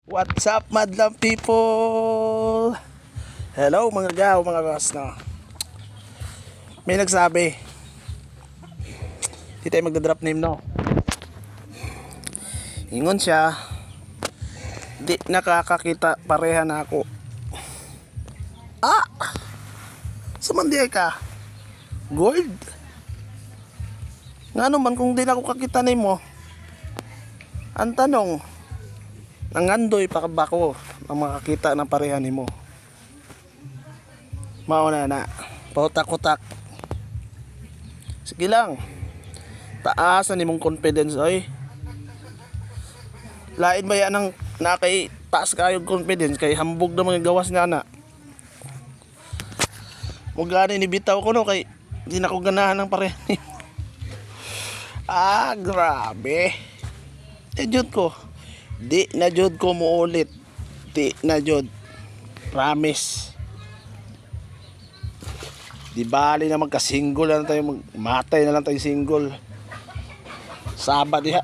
What's up, madlang people? Hello mga gaw, mga boss, no? May nagsabi, di tayo magdadrop name, no? Ingon siya, di nakakakita, pareha na ako. Ah! Sumandiay ka? Gold? Nga naman kung di na ako kakita name mo. Ang tanong, nangandoy pa ba ko ang makakita ng pareha ni mo? Mauna na, pautak-utak. Sige lang, taasan ni mong confidence, oy. Lain ba yan ang nakay taas kayong confidence kay hambog na mga gawas nga na. Mugani ni bitaw ko no kay di na ko ganahan ng pareha ni mo. Ah, grabe. Jud ko. Di na jud ko muulit. Di na jud. Promise. Di bali na magka-single na lang tayo, magmatay na lang tayo single. Sabad diha.